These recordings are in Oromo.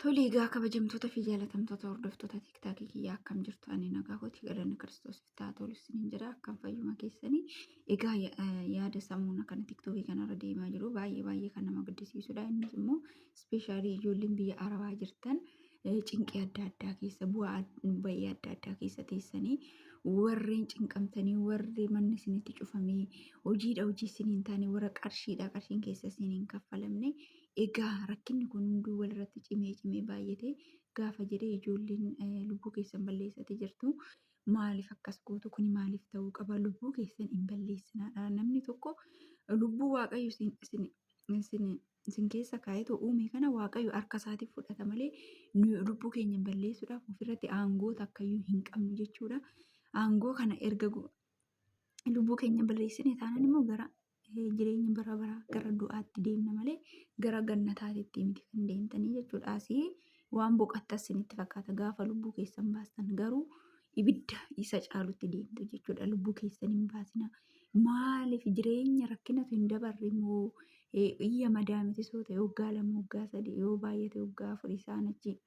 Tole egaa kabajamtoota fi jaalatamtoota hordoftoota tiktaakii kiyyaa akkam jirtu ani nagaa kooti galanni kiristoosiif ta'a tolu isiniin jedha akkam fayyuma keessanii egaa yaada samuuna kana tiktookii kanarra deemaa jiru baay'ee kan nama gaddisiisudha innis immoo ispeeshaalii ijoolleen biyya arabaa jirtan cinqii adda addaa keessa bu'aa bayii adda addaa keessa teessanii warreen cinqamtanii warri manni isinitti cufamee hojii isiniin taane warra qarshiin keessa isiniin kaffalamne. Egaa rakkinni kun hunduu walirratti cimee baay'ate gaafa jedhee ijoolleen lubbuu keessan balleessate jirtu maaliif akkas gootu kun maaliif ta'uu qaba lubbuu keessan hin balleessinaadha namni tokko lubbuu waaqayyo isin keessa kaa'etu uume kana waaqayyo harka isaatiif fudhata malee lubbuu keenya balleessuudhaaf ofirratti aangoota akkayyuu hin qabnu jechuudha aangoo kana erga lubbuu keenya balleessine taanaan immoo gara jireenya bara baraa gara du'aatti deemna malee gara gannataatti miti kan deemtanii jechuudha. Asii waan boqottas isinitti fakkaata gaafa lubbuu keessan baastan garuu ibidda isa caalutti deemtu jechuudha. Lubbuu keessan hin baasina. Maaliif jireenya rakkinatu hin dabarre moo iyya madaamiti soo ta'e waggaa 2 waggaa 3 yoo baay'ate waggaa 4 isaan achi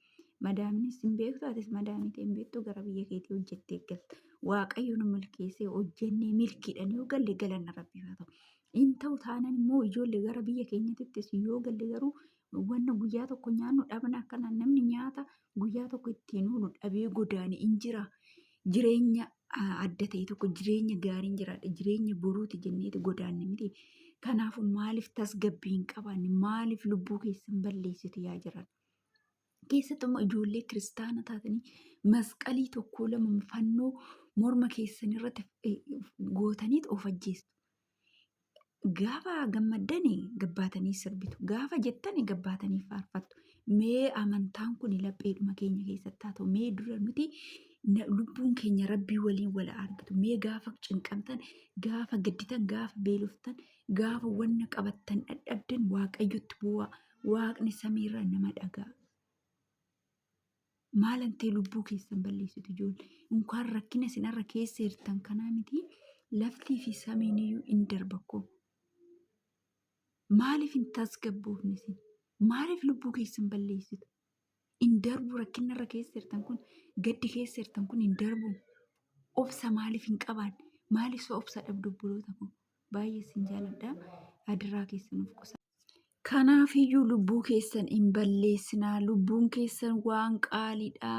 madaaminis hin beektu atis madaamite hin beektu gara biyya keetii hojjettee galta. Waaqayyo nu milkeessee hojjennee milkiidhaan yoo galle galanna rabbiif haa ta'u. In ta'u taanaan immoo ijoollee gara biyya keenyattis yoo galle garuu wanna guyyaa tokko nyaannu dhabna akkana namni nyaata guyyaa tokko ittiin oolu dhabee godaane in jira. Jireenya adda ta'e tokko jireenya gaariin jiraadha jireenya boruuti jenneeti godaanne miti. Kanaafuu maaliif tasgabbii hin qabaanne maaliif lubbuu keessan balleessitu yaa jiran. Keessattuu ijoollee kiristaana taatanii masqalii tokko lama fannoo morma keessan irratti gootaniit of ajjeestu. Gaafa gammaddanii gabbaatanii sirbitu gaafa jettanii gabbaatanii faarfattu mee amantaan kun lapheedhuma keenya keessatti haa ta'u mee dura nuti lubbuun keenya rabbii waliin wal argitu mee gaafa cinqamtan gaafa gadditan gaafa beeloftan gaafa wanna qabattan dadhabdan waaqayyotti bu'aa waaqni samiirra nama dhagaa. Maalantee lubbuu keessan balleessitu ijoollee inkaan rakkina isinarra keessa jirtan kanaa miti laftii fi samiiniyyuu hin darbakkoo. Maaliif hin tasgabboofne isin? Maaliif lubbuu keessan balleessitu? Hin darbu rakkinarra keessa jirtan kun gaddi keessa jirtan kun hin darbu. Obsa maaliif hin qabaan? Maaliif obsa dhabdu obboloota koo? Baay'ee isin jaalladha. Adiraa keessan of qusa. Kanaafiyyuu lubbuu keessan hin balleessinaa. Lubbuun keessan waan qaaliidha.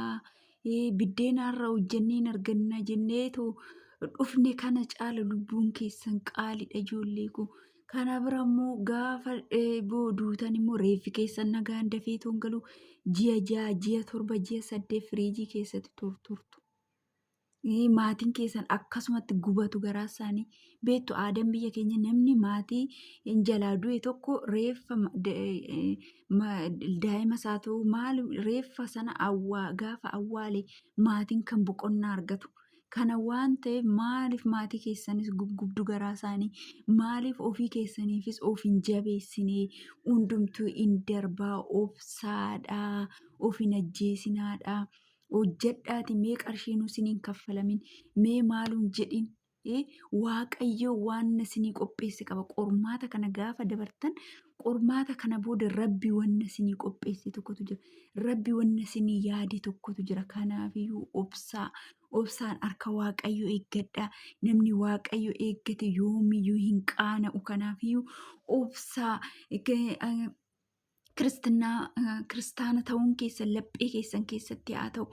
Biddeenarra hojjenneen arganna jenneetu dhufne kana caala lubbuun keessan qaaliidha ijoollee koo. Kana bira immoo gaafa duutan immoo reeffi keessan nagaan dafee galu ji'a 6 ji'a 7 ji'a 8 firiijii keessatti turturtu. Maatiin keessan akkasumatti gubatu garaa isaanii beektu aadaan biyya keenya namni maatii jalaa du'e tokko reeffa daa'ima isaa ta'u maal reeffa sana gaafa awwaale maatiin kan boqonnaa argatu. Kana waan ta'eef maaliif maatii keessanis gubdu garaa isaanii maaliif ofii keessaniifis of hin jabeessinee hundumtuu hin darbaa obsaadhaa of hin ajjeesinaadhaa hojjedhaati mee qarshiinuu isiniin kaffalamin mee maaluun jedhin waaqayyo waan isinii qopheesse qaba qormaata kana gaafa dabartan qormaata kana booda rabbi wanna isinii qopheesse tokkotu jira rabbi wanna isinii yaade tokkotu jira kanaafiyyuu obsaan harka waaqayyo eeggadhaa namni waaqayyo eeggate yoomiyyuu hin qaana'u kanaafiyyuu obsaa kiristaana ta'uun keessan laphee keessan keessatti haa ta'u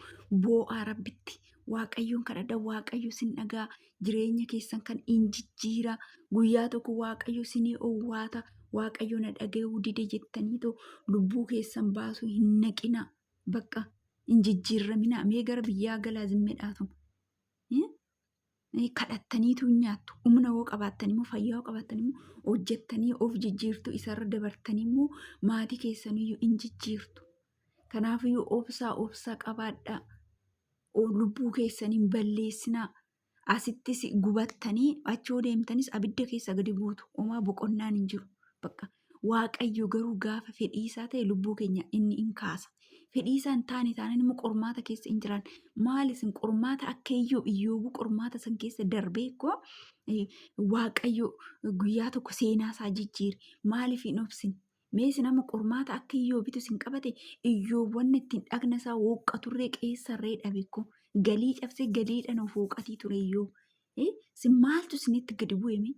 boo'aa rabbitti waaqayyoon kadhadha waaqayyo sin dhagaa jireenya keessan kan hin jijjiira guyyaa tokko waaqayyo sinii owwaata waaqayyo na dhaga'uu dide jettaniitu lubbuu keessan baasuu hin naqina bakka hin jijjiiramina mee gara biyyaa galaa zimmedhaatu kadhattaniitu nyaattu humna yoo qabaattan immoo fayyaa yoo qabaattan immoo hojjettanii of jijjiirtu isarra dabartanii immoo maatii keessaniyyuu hin jijjiirtu kanaafiyyuu obsaa qabaadhaa lubbuu keessaniin balleessinaa asittis gubattanii achoo deemtanis abidda keessa gadi buutu homaa boqonnaan hin jiru bakka waaqayyo garuu gaafa fedhiisaa ta'e lubbuu keenya inni hin kaasa fedhiisaa hin taane taanaan immoo qormaata keessa hin jiran maalisin qormaata akka iyyoobu qormaata san keessa darbee koo waaqayyo guyyaa tokko seenaa isaa jijjiire maaliif hin obsin Meesi nama qormaata akka iyyoo bitu sin qabate iyyoowwan ittiin dhagna isaa wooqqa turree qeessarree dhabeekko galii cabsee galiidhaan of wooqatii ture iyyoo. Sin maaltu isinitti gadi bu'eme?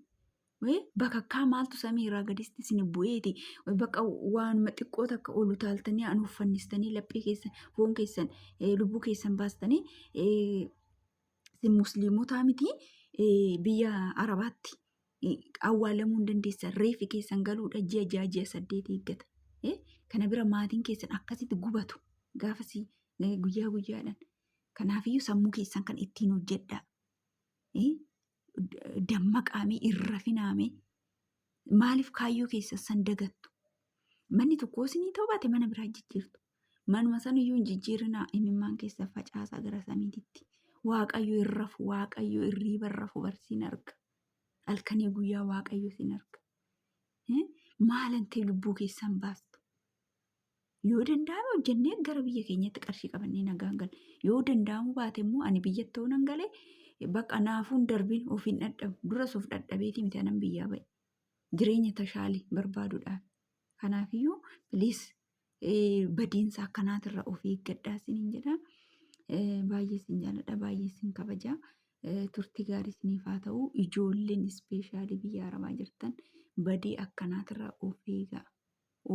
Bakakkaa maaltu samii irraa gadisti isin bu'eeti? Bakka waanuma xiqqoo takka ol utaaltanii an uffannistanii laphee keessan foon keessan lubbuu keessan baastanii sin musliimotaa miti biyya Arabaatti awwaalamuu hin dandeessan. Reefi keessan galuudha ji'a 8 eeggata. Kana bira maatiin keessan akkasitti gubatu gaafasii guyyaa guyyaadhaan. Kanaafiyyuu sammuu keessan kan ittiin hojjedhaa. Dammaqaamee irra finaamee maaliif kaayyoo keessa san dagattu? Manni tokko isinii ta'uu baate mana biraa jijjiirtu. Manuma saniyyuu hin jijjiirinaa imimmaan keessa facaasaa gara samiititti. Waaqayyo hin rafu, waaqayyo hirriiba hin rafu barsiin arga. Halkanii guyyaa waaqayyo sin arga. Maalantee lubbuu keessan baastu? Yoo danda'ame hojjennee gara biyya keenyatti qarshii qabannee nagaan galu. Yoo danda'amu baate immoo ani biyyatti oonan galee bakka naafuun darbiin ofiin dhadhabu. Duras of dhadhabeeti miti anan biyyaa ba'e. Jireenya tashaalii barbaaduudhaaf. Kanaafiyyuu piliis badiinsa akkanaatirra of eeggadhaa isiniin jedha. Baay'ee isin jaalladha, baay'ee isin kabajaa. Turtii gaarii isiniif haa ta'u. Ijoolleen ispeeshaalii biyya Arabaa jirtan badii akkanaatirra of eegaa.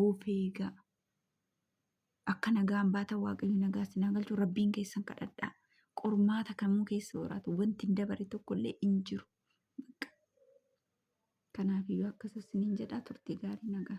Of eegaa. Akka nagaan baatan waaqayyo nagaa isin haa galchu. Rabbiin keessan kadhadhaa. Qormaata kamuu keessa jiraatu wanti hin dabare tokkollee hin jiru. Kanaafiyyuu akkasas isiniin jedha. Turtii gaarii nagaa.